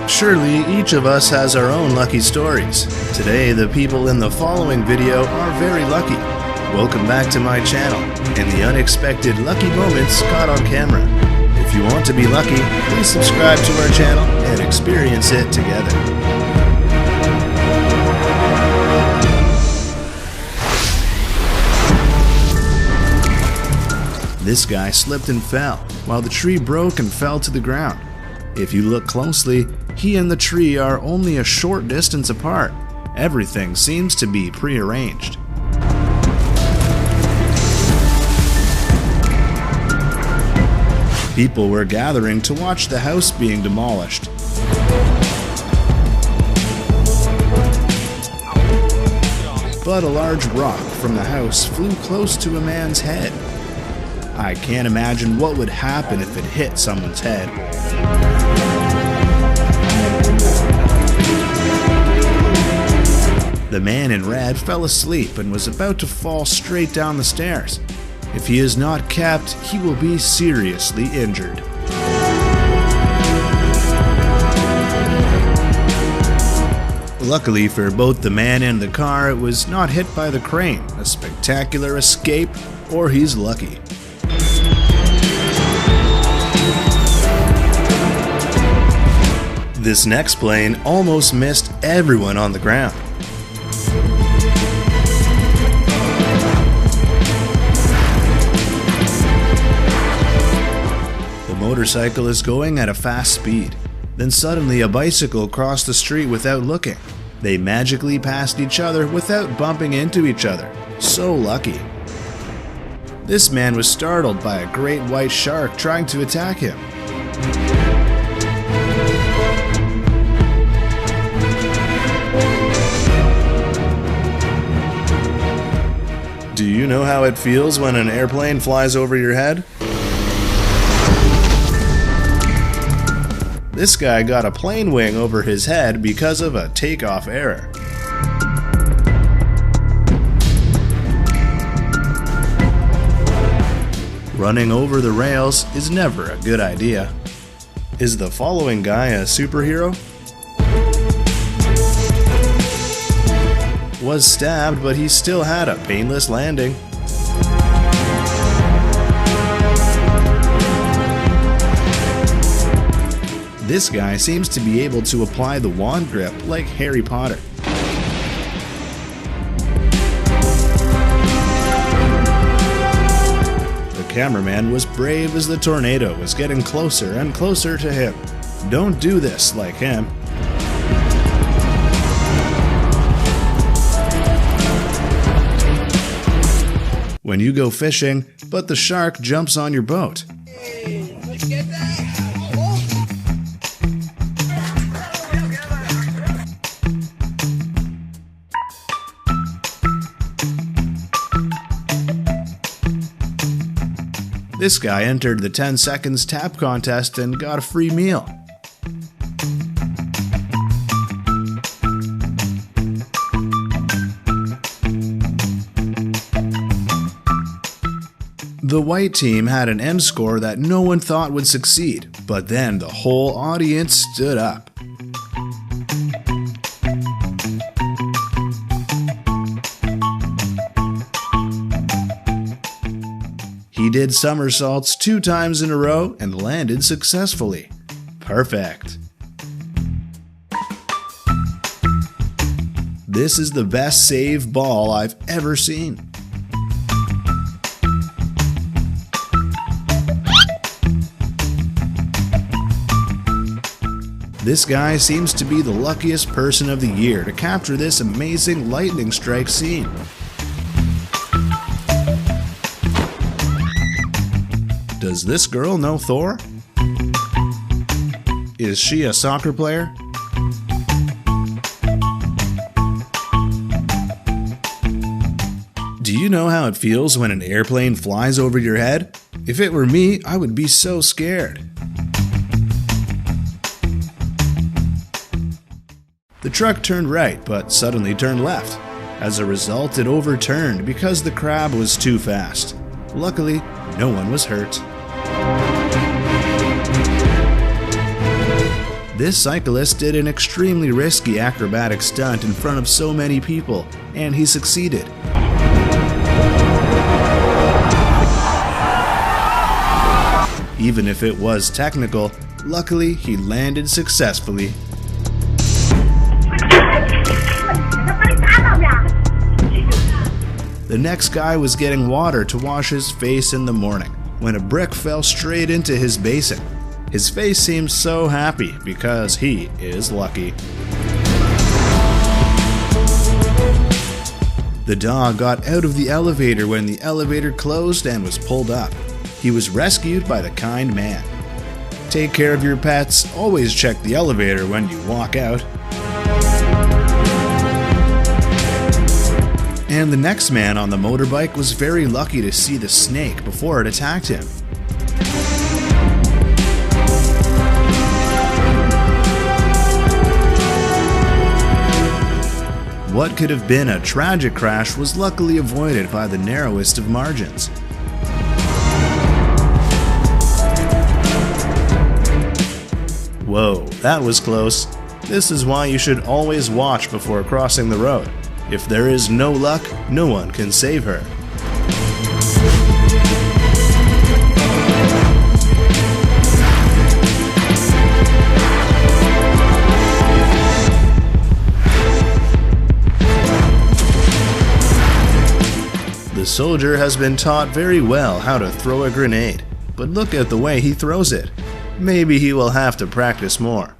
Surely each of us has our own lucky stories. Today, the people in the following video are very lucky. Welcome back to my channel and the unexpected lucky moments caught on camera. If you want to be lucky, please subscribe to our channel and experience it together. This guy slipped and fell, while the tree broke and fell to the ground. If you look closely, he and the tree are only a short distance apart. Everything seems to be prearranged. People were gathering to watch the house being demolished. But a large rock from the house flew close to a man's head. I can't imagine what would happen if it hit someone's head. The man in red fell asleep and was about to fall straight down the stairs. If he is not kept, he will be seriously injured. Luckily for both the man and the car, it was not hit by the crane. A spectacular escape, or he's lucky. This next plane almost missed everyone on the ground. The motorcycle is going at a fast speed. Then suddenly a bicycle crossed the street without looking. They magically passed each other without bumping into each other. So lucky. This man was startled by a great white shark trying to attack him. Do you know how it feels when an airplane flies over your head? This guy got a plane wing over his head because of a takeoff error. Running over the rails is never a good idea. Is the following guy a superhero? Was stabbed, but he still had a painless landing. This guy seems to be able to apply the wand grip like Harry Potter. The cameraman was brave as the tornado was getting closer and closer to him. Don't do this like him. When you go fishing, but the shark jumps on your boat. This guy entered the 10 seconds tap contest and got a free meal. The white team had an M score that no one thought would succeed, but then the whole audience stood up. He did somersaults 2 times in a row and landed successfully. Perfect. This is the best save ball I've ever seen. This guy seems to be the luckiest person of the year to capture this amazing lightning strike scene. Does this girl know Thor? Is she a soccer player? Do you know how it feels when an airplane flies over your head? If it were me, I would be so scared. The truck turned right, but suddenly turned left. As a result, it overturned because the crab was too fast. Luckily, no one was hurt. This cyclist did an extremely risky acrobatic stunt in front of so many people, and he succeeded. Even if it was technical, luckily he landed successfully. The next guy was getting water to wash his face in the morning when a brick fell straight into his basin. His face seemed so happy because he is lucky. The dog got out of the elevator when the elevator closed and was pulled up. He was rescued by the kind man. Take care of your pets, always check the elevator when you walk out. And the next man on the motorbike was very lucky to see the snake before it attacked him. What could have been a tragic crash was luckily avoided by the narrowest of margins. Whoa, that was close. This is why you should always watch before crossing the road. If there is no luck, no one can save her. The soldier has been taught very well how to throw a grenade, but look at the way he throws it. Maybe he will have to practice more.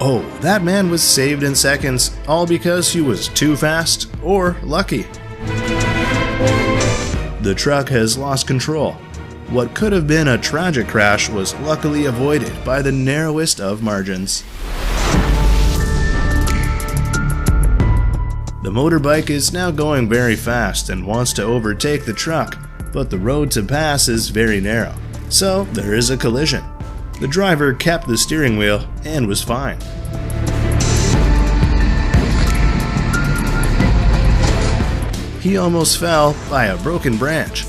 Oh, that man was saved in seconds, all because he was too fast or lucky. The truck has lost control. What could have been a tragic crash was luckily avoided by the narrowest of margins. The motorbike is now going very fast and wants to overtake the truck, but the road to pass is very narrow, so there is a collision. The driver kept the steering wheel and was fine. He almost fell by a broken branch.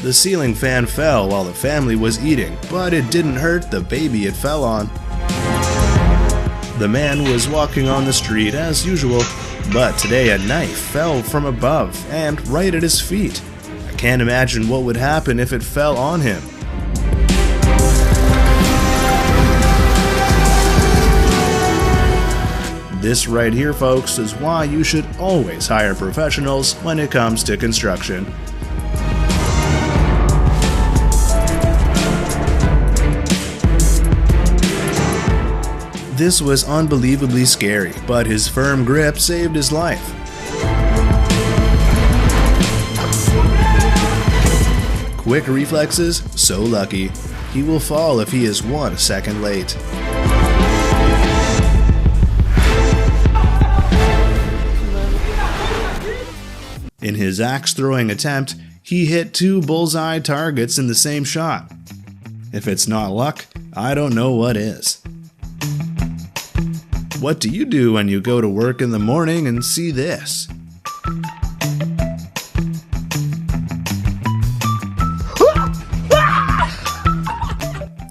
The ceiling fan fell while the family was eating, but it didn't hurt the baby it fell on. The man was walking on the street as usual, but today a knife fell from above and right at his feet. I can't imagine what would happen if it fell on him. This right here, folks, is why you should always hire professionals when it comes to construction. This was unbelievably scary, but his firm grip saved his life. Quick reflexes, so lucky. He will fall if he is 1 second late. In his axe-throwing attempt, he hit 2 bullseye targets in the same shot. If it's not luck, I don't know what is. What do you do when you go to work in the morning and see this?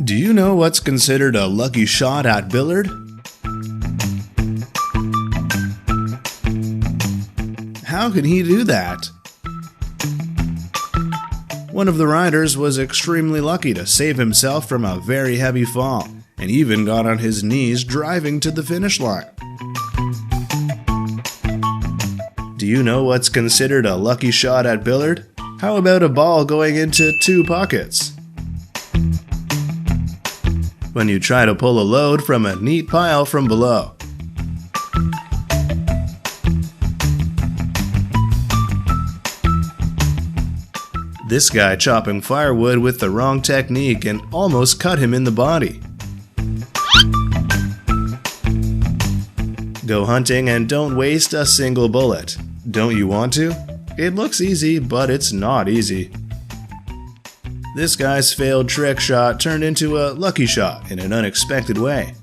Do you know what's considered a lucky shot at billiard? How could he do that? One of the riders was extremely lucky to save himself from a very heavy fall, and even got on his knees driving to the finish line. Do you know what's considered a lucky shot at billiard? How about a ball going into 2 pockets? When you try to pull a load from a neat pile from below. This guy chopping firewood with the wrong technique and almost cut him in the body. Go hunting and don't waste a single bullet. Don't you want to? It looks easy, but it's not easy. This guy's failed trick shot turned into a lucky shot in an unexpected way.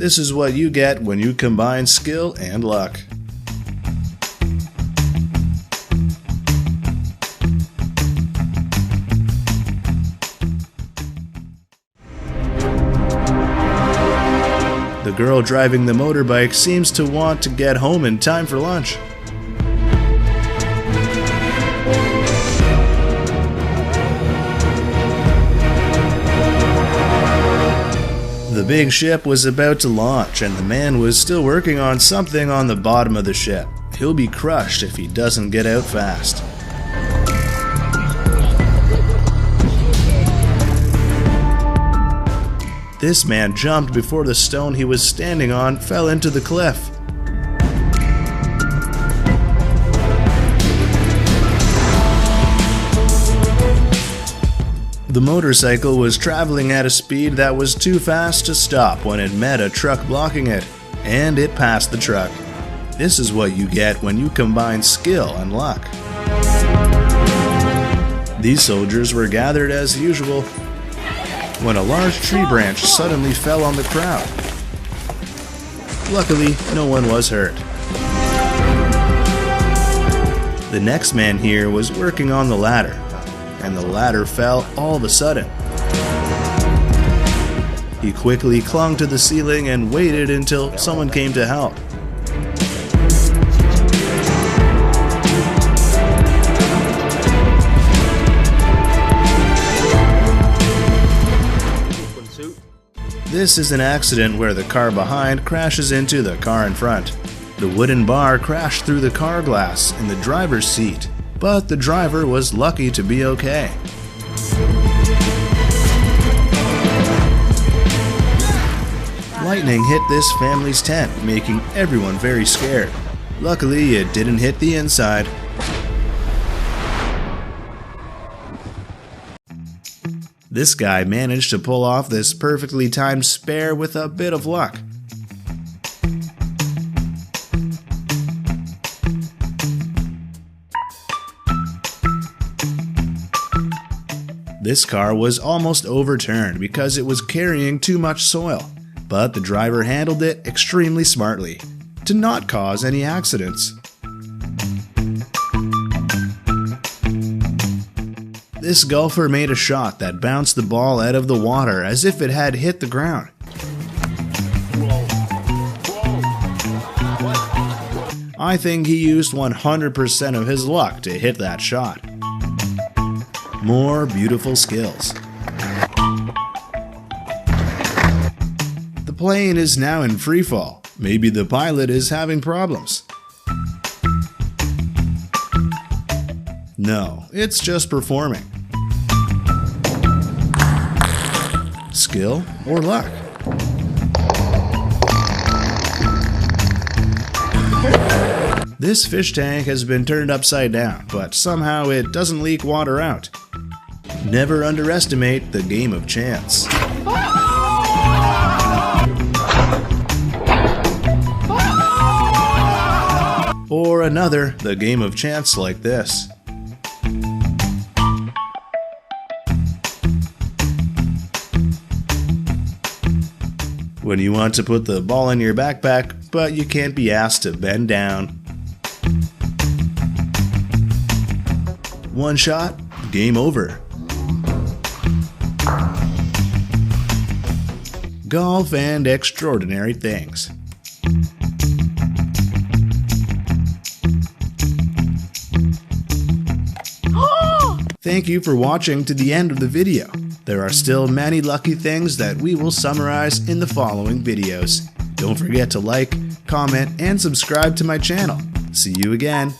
This is what you get when you combine skill and luck. The girl driving the motorbike seems to want to get home in time for lunch. The big ship was about to launch, and the man was still working on something on the bottom of the ship. He'll be crushed if he doesn't get out fast. This man jumped before the stone he was standing on fell into the cliff. The motorcycle was traveling at a speed that was too fast to stop when it met a truck blocking it, and it passed the truck. This is what you get when you combine skill and luck. These soldiers were gathered as usual when a large tree branch suddenly fell on the crowd. Luckily, no one was hurt. The next man here was working on the ladder, and the ladder fell all of a sudden. He quickly clung to the ceiling and waited until someone came to help. This is an accident where the car behind crashes into the car in front. The wooden bar crashed through the car glass in the driver's seat, but the driver was lucky to be okay. Lightning hit this family's tent, making everyone very scared. Luckily, it didn't hit the inside. This guy managed to pull off this perfectly timed spare with a bit of luck. This car was almost overturned because it was carrying too much soil, but the driver handled it extremely smartly to not cause any accidents. This golfer made a shot that bounced the ball out of the water as if it had hit the ground. I think he used 100% of his luck to hit that shot. More beautiful skills. The plane is now in free fall. Maybe the pilot is having problems. No, it's just performing. Skill or luck? This fish tank has been turned upside down, but somehow it doesn't leak water out. Never underestimate the game of chance. Or another, the game of chance like this. When you want to put the ball in your backpack, but you can't be asked to bend down. One shot, game over. Golf and extraordinary things. Thank you for watching to the end of the video. There are still many lucky things that we will summarize in the following videos. Don't forget to like, comment, and subscribe to my channel. See you again.